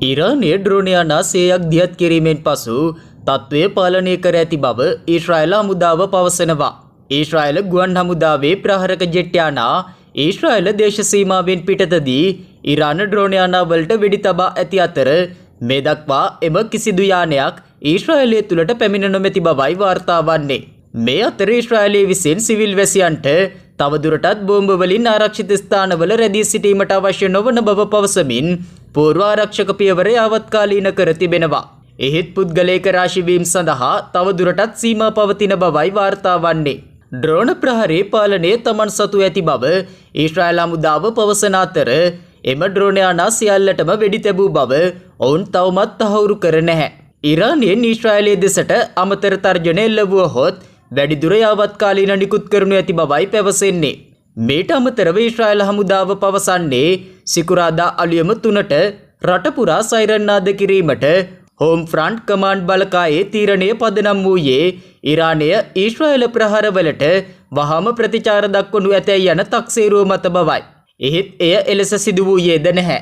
ඉරානයේ ඩ්‍රෝනයන් සේයක් දියත් කිරීමෙන් පසු තත්ත්වය පාලනය කර ඇති බව ඊශ්‍රායල හමුදාව පවසනවා. ඊශ්‍රායල ගුවන් හමුදාවේ ප්‍රහාරක ජෙට් යානා ඊශ්‍රායල දේශ සීමාවෙන් පිටතදී ඉරාන ඩ්‍රෝනයන් වලට වෙඩි තබා ඇති අතර මේ දක්වා එම කිසිදු යානයක් ඊශ්‍රායලය තුළට පැමිණ නොමැති බවයි වාර්තා වන්නේ. මේ අතර ඊශ්‍රායලය විසින් සිවිල් වැසියන්ට තවදුරටත් බෝම්බ වලින් ආරක්ෂිත ස්ථානවල රැඳී සිටීමට අවශ්‍ය නොවන බව පවසමින් පූර්ව ආරක්ෂක පියවර යාවත්කාලීන කර තිබෙනවා. එහෙත් පුද්ගලයක රාශිවීම සඳහා තවදුරටත් සීමා පවතින බවයි වාර්තා වන්නේ. ඩ්‍රෝන ප්‍රහාරයේ පාලනය තමන් සතු ඇති බව ඊශ්‍රායල හමුදාව පවසන අතර එම ඩ්‍රෝනයන් සියල්ලටම වෙඩි තැබූ බව ඔවුන් තවමත් තහවුරු කර නැහැ. ඉරානයෙන් ඊශ්‍රායලයේ දෙසට අමතර තර්ජන එල්ලවුවහොත් වැඩිදුර යාවත්කාලීන නිකුත් කරනු ඇති බවයි පැවසෙන්නේ. මේට අමතරව ඊශ්‍රායල හමුදාව පවසන්නේ සිකුරාදා අලුයම 3ට රට පුරා සයිරන් නාද කිරීමට හෝම් ෆ්‍රන්ට් කමාන්ඩ් බලකායේ තීරණය පදනම් වූයේ ඉරානය ඊශ්‍රායල ප්‍රහාරවලට වහාම ප්‍රතිචාර දක්වනු ඇතැයි යන තක්සේරුව මත බවයි. එහෙත් එය එලෙස සිදු වූයේද නැහැ.